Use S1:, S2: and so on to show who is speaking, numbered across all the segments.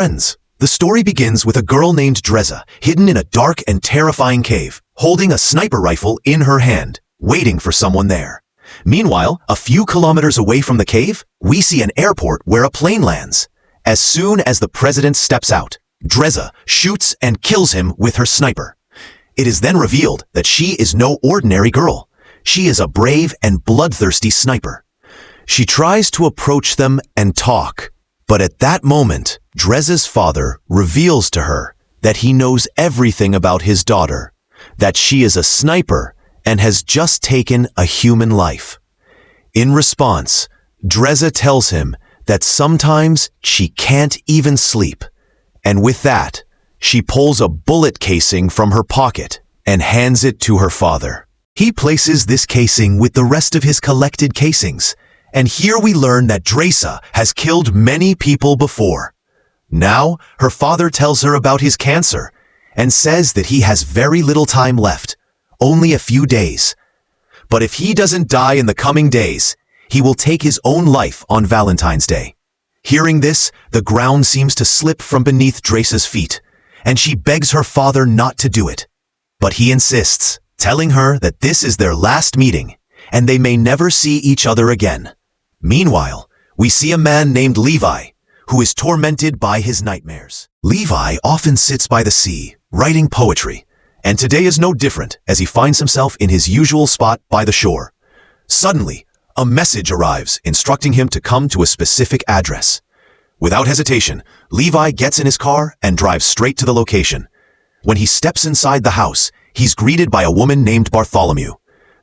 S1: Friends, the story begins with a girl named Dreza, hidden in a dark and terrifying cave, holding a sniper rifle in her hand, waiting for someone there. Meanwhile, a few kilometers away from the cave, we see an airport where a plane lands. As soon as the president steps out, Dreza shoots and kills him with her sniper. It is then revealed that she is no ordinary girl. She is a brave and bloodthirsty sniper. She tries to approach them and talk, but at that moment, Dreza's father reveals to her that he knows everything about his daughter, that she is a sniper and has just taken a human life. In response, Dreza tells him that sometimes she can't even sleep, and with that, she pulls a bullet casing from her pocket and hands it to her father. He places this casing with the rest of his collected casings, and here we learn that Dreza has killed many people before. Now, her father tells her about his cancer and says that he has very little time left, only a few days. But if he doesn't die in the coming days, he will take his own life on Valentine's Day. Hearing this, the ground seems to slip from beneath Dreza's feet, and she begs her father not to do it. But he insists, telling her that this is their last meeting, and they may never see each other again. Meanwhile, we see a man named Levi, who is tormented by his nightmares. Levi often sits by the sea, writing poetry, and today is no different as he finds himself in his usual spot by the shore. Suddenly, a message arrives instructing him to come to a specific address. Without hesitation, Levi gets in his car and drives straight to the location. When he steps inside the house, he's greeted by a woman named Bartholomew.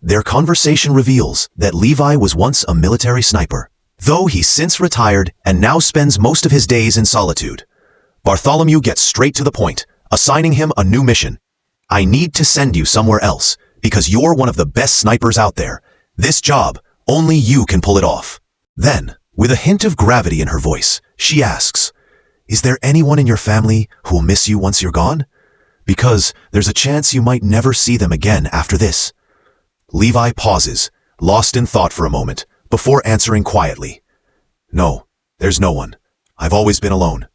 S1: Their conversation reveals that Levi was once a military sniper, though he's since retired and now spends most of his days in solitude. Bartholomew gets straight to the point, assigning him a new mission. I need to send you somewhere else, because you're one of the best snipers out there. This job, only you can pull it off. Then, with a hint of gravity in her voice, she asks, is there anyone in your family who will miss you once you're gone? Because there's a chance you might never see them again after this. Levi pauses, lost in thought for a moment, before answering quietly. No, there's no one. I've always been alone.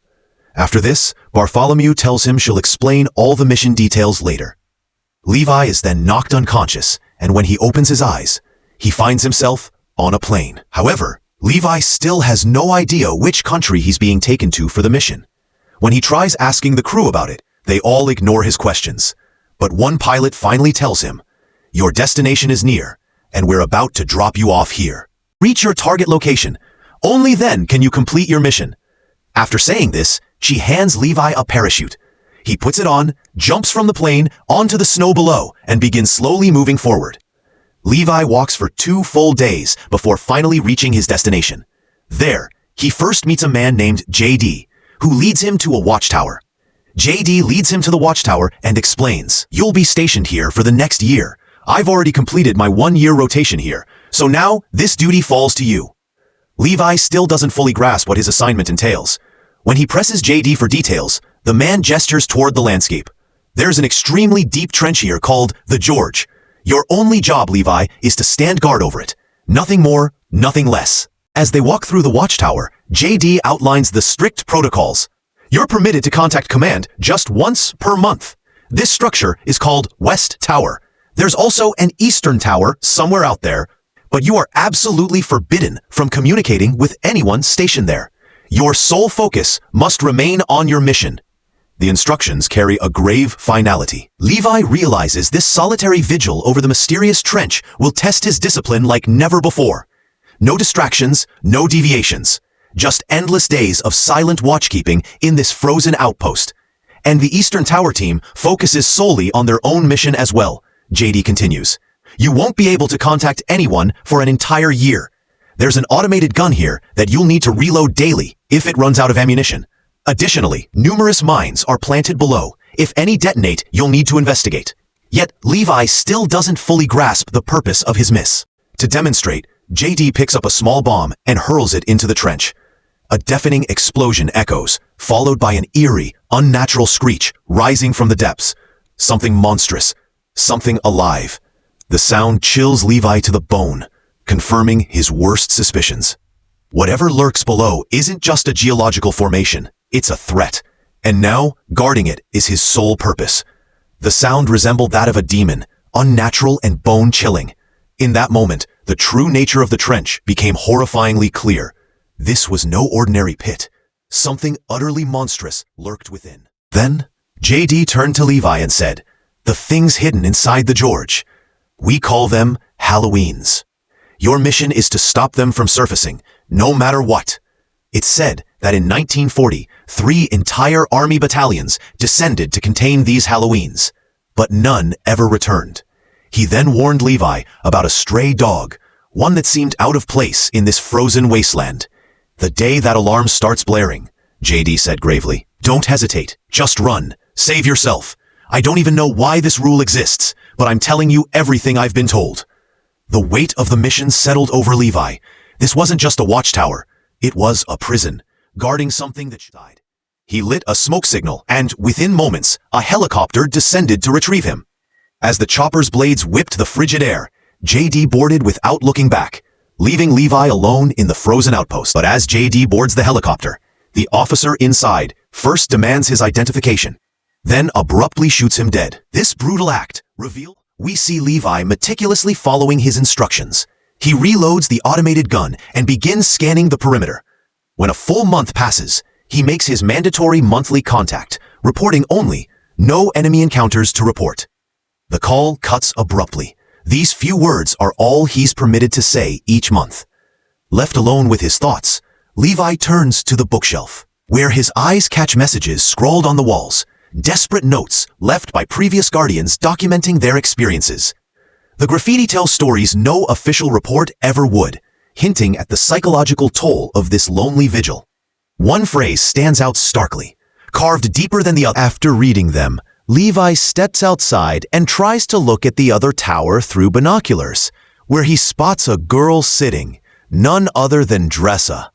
S1: After this, Bartholomew tells him she'll explain all the mission details later. Levi is then knocked unconscious, and when he opens his eyes, he finds himself on a plane. However, Levi still has no idea which country he's being taken to for the mission. When he tries asking the crew about it, they all ignore his questions. But one pilot finally tells him, your destination is near, and we're about to drop you off here. Reach your target location. Only then can you complete your mission. After saying this, she hands Levi a parachute. He puts it on, jumps from the plane onto the snow below, and begins slowly moving forward. Levi walks for 2 full days before finally reaching his destination. There, he first meets a man named JD, who leads him to a watchtower. JD leads him to the watchtower and explains, you'll be stationed here for the next year. I've already completed my 1-year rotation here, so now this duty falls to you. Levi still doesn't fully grasp what his assignment entails. When he presses JD for details, the man gestures toward the landscape. There's an extremely deep trench here called the Gorge. Your only job, Levi, is to stand guard over it. Nothing more, nothing less. As they walk through the watchtower, JD outlines the strict protocols. You're permitted to contact command just once per month. This structure is called West Tower. There's also an Eastern Tower somewhere out there, but you are absolutely forbidden from communicating with anyone stationed there. Your sole focus must remain on your mission. The instructions carry a grave finality. Levi realizes this solitary vigil over the mysterious trench will test his discipline like never before. No distractions, no deviations. Just endless days of silent watchkeeping in this frozen outpost. And the Eastern Tower team focuses solely on their own mission as well. JD continues, you won't be able to contact anyone for an entire year. There's an automated gun here that you'll need to reload daily if it runs out of ammunition. Additionally, numerous mines are planted below. If any detonate, you'll need to investigate. Yet, Levi still doesn't fully grasp the purpose of his miss. To demonstrate, JD picks up a small bomb and hurls it into the trench. A deafening explosion echoes, followed by an eerie, unnatural screech rising from the depths. Something monstrous. Something alive. The sound chills Levi to the bone, confirming his worst suspicions. Whatever lurks below isn't just a geological formation. It's a threat, and now guarding it is his sole purpose. The sound resembled that of a demon, unnatural and bone-chilling. In that moment, the true nature of the trench became horrifyingly clear. This was no ordinary pit. Something utterly monstrous lurked within. Then, JD turned to Levi and said, "The things hidden inside the Gorge. We call them Halloweens. Your mission is to stop them from surfacing, no matter what." It's said that in 1940, 3 entire army battalions descended to contain these Halloweens, but none ever returned. He then warned Levi about a stray dog, one that seemed out of place in this frozen wasteland. "The day that alarm starts blaring," JD said gravely, "don't hesitate, just run, save yourself. I don't even know why this rule exists, but I'm telling you everything I've been told." The weight of the mission settled over Levi. This wasn't just a watchtower, it was a prison, guarding something that died. He lit a smoke signal, and within moments, a helicopter descended to retrieve him. As the chopper's blades whipped the frigid air, JD boarded without looking back, leaving Levi alone in the frozen outpost. But as JD boards the helicopter, the officer inside first demands his identification, then abruptly shoots him dead. This brutal act revealed, we see Levi meticulously following his instructions. He reloads the automated gun and begins scanning the perimeter. When a full month passes, he makes his mandatory monthly contact, reporting only, "No enemy encounters to report." The call cuts abruptly. These few words are all he's permitted to say each month. Left alone with his thoughts, Levi turns to the bookshelf, where his eyes catch messages scrawled on the walls, desperate notes left by previous guardians documenting their experiences. The graffiti tells stories no official report ever would, hinting at the psychological toll of this lonely vigil. One phrase stands out starkly, carved deeper than the other. After reading them, Levi steps outside and tries to look at the other tower through binoculars, where he spots a girl sitting, none other than Dressa.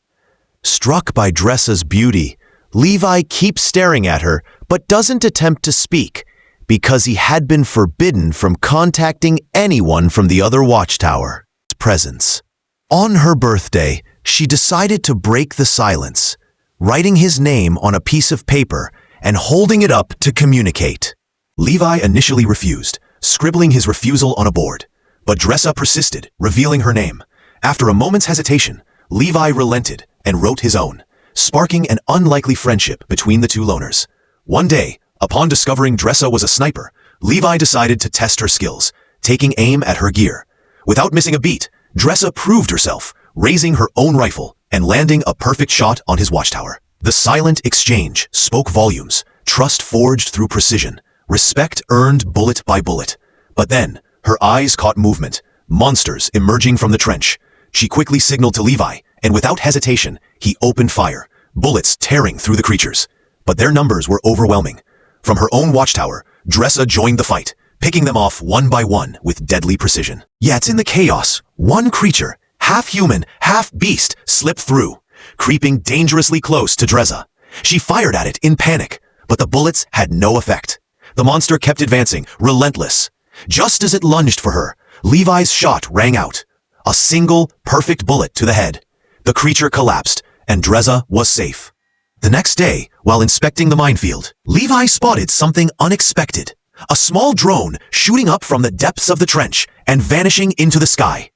S1: Struck by Dressa's beauty, Levi keeps staring at her but doesn't attempt to speak, because he had been forbidden from contacting anyone from the other watchtower. Presence. On her birthday, she decided to break the silence, writing his name on a piece of paper and holding it up to communicate. Levi initially refused, scribbling his refusal on a board, but Dressa persisted, revealing her name. After a moment's hesitation, Levi relented and wrote his own, sparking an unlikely friendship between the two loners. One day, upon discovering Dressa was a sniper, Levi decided to test her skills, taking aim at her gear. Without missing a beat, Dressa proved herself, raising her own rifle and landing a perfect shot on his watchtower. The silent exchange spoke volumes, trust forged through precision, respect earned bullet by bullet. But then, her eyes caught movement, monsters emerging from the trench. She quickly signaled to Levi, and without hesitation, he opened fire, bullets tearing through the creatures. But their numbers were overwhelming. From her own watchtower, Dressa joined the fight, picking them off one by one with deadly precision. Yet in the chaos, one creature, half human, half beast, slipped through, creeping dangerously close to Dressa. She fired at it in panic, but the bullets had no effect. The monster kept advancing, relentless. Just as it lunged for her, Levi's shot rang out. A single, perfect bullet to the head. The creature collapsed, and Dressa was safe. The next day, while inspecting the minefield, Levi spotted something unexpected. A small drone shooting up from the depths of the trench and vanishing into the sky.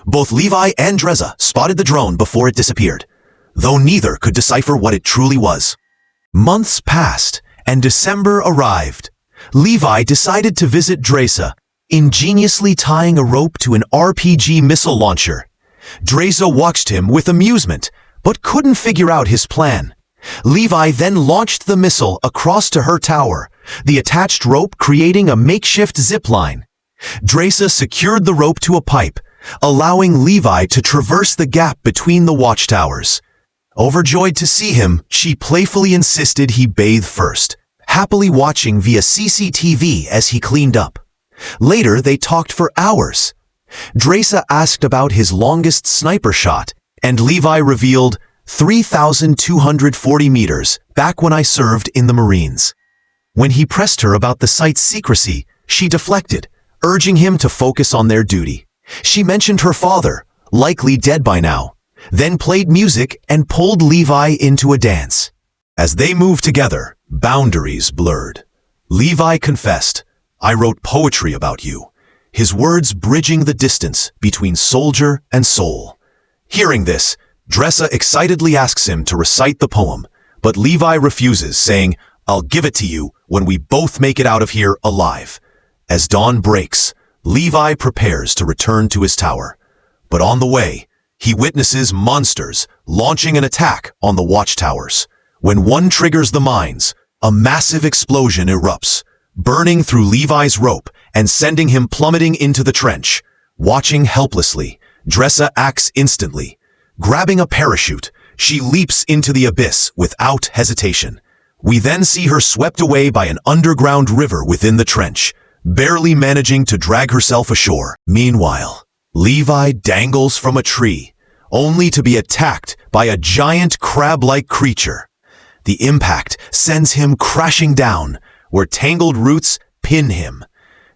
S1: Both Levi and Dressa spotted the drone before it disappeared, though neither could decipher what it truly was. Months passed, and December arrived. Levi decided to visit Dressa, ingeniously tying a rope to an RPG missile launcher. Dressa watched him with amusement, but couldn't figure out his plan. Levi then launched the missile across to her tower, the attached rope creating a makeshift zip line. Dressa secured the rope to a pipe, allowing Levi to traverse the gap between the watchtowers. Overjoyed to see him, she playfully insisted he bathe first, happily watching via CCTV as he cleaned up. Later, they talked for hours. Dressa asked about his longest sniper shot, and Levi revealed 3,240 meters back when I served in the Marines. When he pressed her about the site's secrecy, she deflected, urging him to focus on their duty. She mentioned her father, likely dead by now, then played music and pulled Levi into a dance. As they moved together, boundaries blurred. Levi confessed, "I wrote poetry about you," his words bridging the distance between soldier and soul. Hearing this, Dressa excitedly asks him to recite the poem, but Levi refuses, saying, "I'll give it to you when we both make it out of here alive." As dawn breaks, Levi prepares to return to his tower. But on the way, he witnesses monsters launching an attack on the watchtowers. When one triggers the mines, a massive explosion erupts, burning through Levi's rope and sending him plummeting into the trench. Watching helplessly, Dressa acts instantly. Grabbing a parachute, she leaps into the abyss without hesitation. We then see her swept away by an underground river within the trench, barely managing to drag herself ashore. Meanwhile, Levi dangles from a tree, only to be attacked by a giant crab-like creature. The impact sends him crashing down, where tangled roots pin him.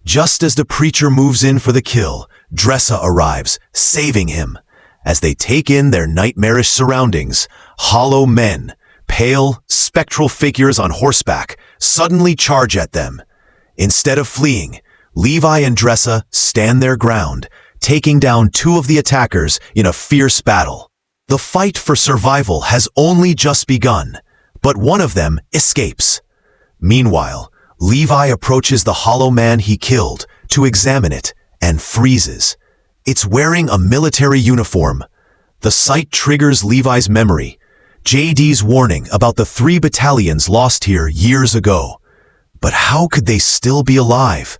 S1: Just as the preacher moves in for the kill, Dressa arrives, saving him. As they take in their nightmarish surroundings, hollow men, pale, spectral figures on horseback, suddenly charge at them. Instead of fleeing, Levi and Dressa stand their ground, taking down two of the attackers in a fierce battle. The fight for survival has only just begun, but one of them escapes. Meanwhile, Levi approaches the hollow man he killed to examine it and freezes. It's wearing a military uniform. The sight triggers Levi's memory, JD's warning about the 3 battalions lost here years ago. But how could they still be alive?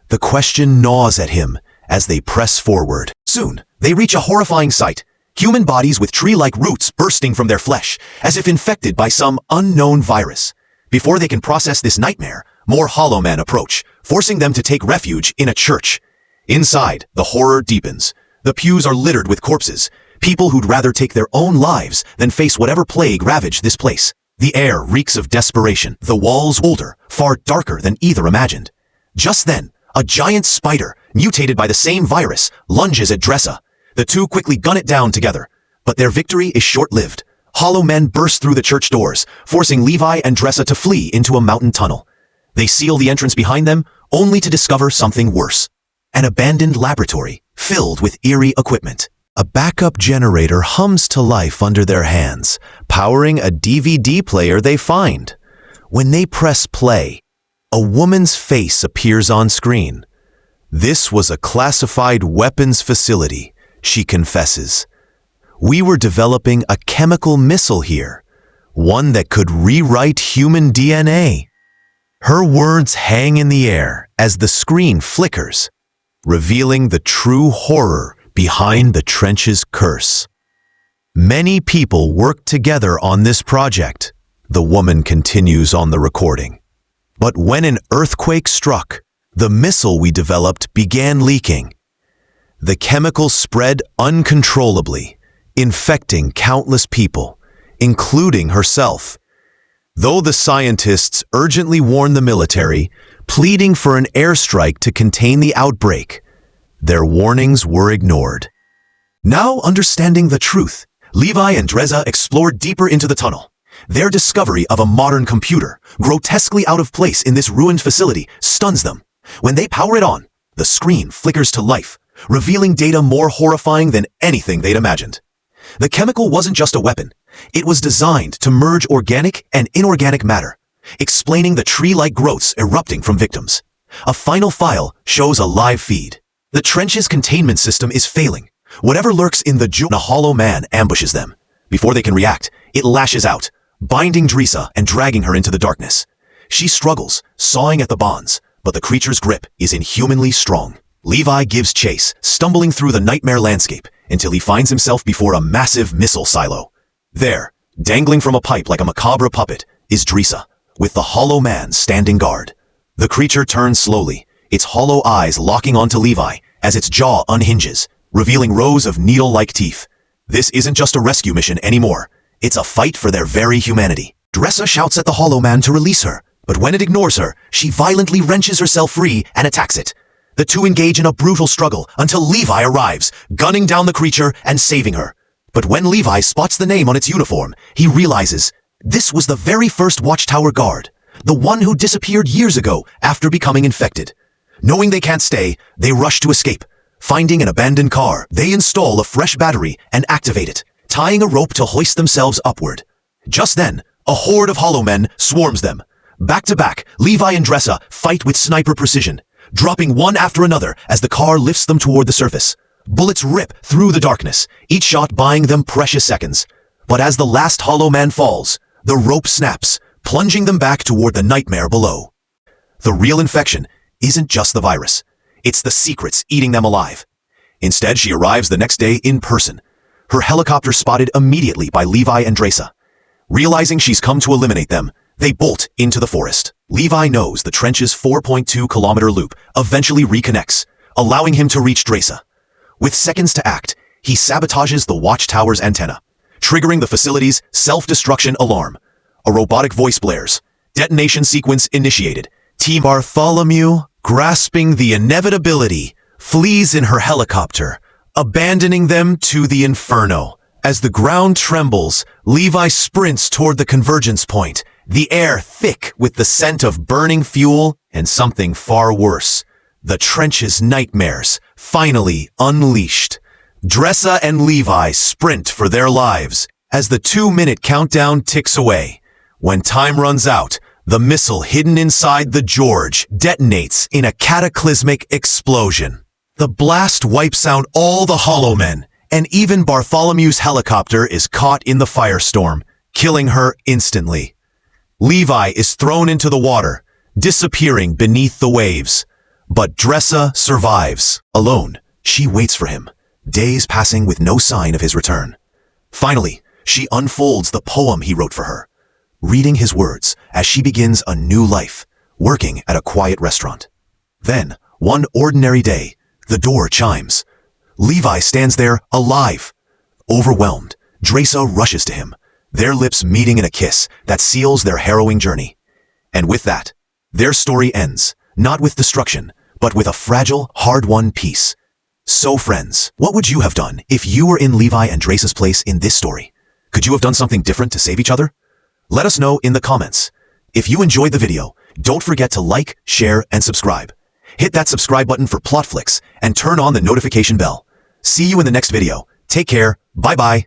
S1: The question gnaws at him as they press forward. Soon, they reach a horrifying sight. Human bodies with tree-like roots bursting from their flesh, as if infected by some unknown virus. Before they can process this nightmare, more hollow men approach, forcing them to take refuge in a church. Inside, the horror deepens. The pews are littered with corpses, people who'd rather take their own lives than face whatever plague ravaged this place. The air reeks of desperation, the walls older, far darker than either imagined. Just then, a giant spider, mutated by the same virus, lunges at Dressa. The two quickly gun it down together, but their victory is short-lived. Hollow men burst through the church doors, forcing Levi and Dressa to flee into a mountain tunnel. They seal the entrance behind them, only to discover something worse. An abandoned laboratory, filled with eerie equipment. A backup generator hums to life under their hands, powering a DVD player they find. When they press play, a woman's face appears on screen. This was a classified weapons facility, she confesses. We were developing a chemical missile here, one that could rewrite human DNA. Her words hang in the air as the screen flickers, revealing the true horror behind the trench's curse. Many people worked together on this project, the woman continues on the recording. But when an earthquake struck, the missile we developed began leaking. The chemical spread uncontrollably, infecting countless people, including herself. Though the scientists urgently warned the military, pleading for an airstrike to contain the outbreak, their warnings were ignored. Now understanding the truth, Levi and Dressa explored deeper into the tunnel. Their discovery of a modern computer, grotesquely out of place in this ruined facility, stuns them. When they power it on, the screen flickers to life, revealing data more horrifying than anything they'd imagined. The chemical wasn't just a weapon. It was designed to merge organic and inorganic matter, explaining the tree-like growths erupting from victims. A final file shows a live feed. The trench's containment system is failing. Whatever lurks in the a hollow man ambushes them. Before they can react, it lashes out, binding Dressa and dragging her into the darkness. She struggles, sawing at the bonds, but the creature's grip is inhumanly strong. Levi gives chase, stumbling through the nightmare landscape until he finds himself before a massive missile silo. There, dangling from a pipe like a macabre puppet, is Dressa, with the hollow man standing guard. The creature turns slowly, its hollow eyes locking onto Levi as its jaw unhinges, revealing rows of needle-like teeth. This isn't just a rescue mission anymore. It's a fight for their very humanity. Dressa shouts at the hollow man to release her, but when it ignores her, she violently wrenches herself free and attacks it. The two engage in a brutal struggle until Levi arrives, gunning down the creature and saving her. But when Levi spots the name on its uniform, he realizes This was the very first watchtower guard, the one who disappeared years ago after becoming infected. Knowing they can't stay, they rush to escape. Finding an abandoned car, they install a fresh battery and activate it, tying a rope to hoist themselves upward. Just then, a horde of hollow men swarms them. Back to back, Levi and Dressa fight with sniper precision, dropping one after another as the car lifts them toward the surface. Bullets rip through the darkness, each shot buying them precious seconds. But as the last hollow man falls, the rope snaps, plunging them back toward the nightmare below. The real infection isn't just the virus. It's the secrets eating them alive. Instead, she arrives the next day in person, her helicopter spotted immediately by Levi and Dressa. Realizing she's come to eliminate them, they bolt into the forest. Levi knows the trench's 4.2-kilometer loop eventually reconnects, allowing him to reach Dressa. With seconds to act, he sabotages the watchtower's antenna, triggering the facility's self-destruction alarm. A robotic voice blares. Detonation sequence initiated. Team Bartholomew, grasping the inevitability, flees in her helicopter, abandoning them to the inferno. As the ground trembles, Levi sprints toward the convergence point, the air thick with the scent of burning fuel and something far worse. The trench's nightmares, finally unleashed. Dressa and Levi sprint for their lives as the 2-minute countdown ticks away. When time runs out, the missile hidden inside the Gorge detonates in a cataclysmic explosion. The blast wipes out all the hollow men, and even Bartholomew's helicopter is caught in the firestorm, killing her instantly. Levi is thrown into the water, disappearing beneath the waves. But Dressa survives. Alone, she waits for him, days passing with no sign of his return. Finally, she unfolds the poem he wrote for her, reading his words as she begins a new life, working at a quiet restaurant. Then, one ordinary day, the door chimes. Levi stands there, alive. Overwhelmed, Dressa rushes to him, their lips meeting in a kiss that seals their harrowing journey. And with that, their story ends, not with destruction, but with a fragile, hard-won peace. So friends, what would you have done if you were in Levi and Dressa's place in this story? Could you have done something different to save each other? Let us know in the comments. If you enjoyed the video, don't forget to like, share, and subscribe. Hit that subscribe button for Plotflix and turn on the notification bell. See you in the next video. Take care. Bye-bye.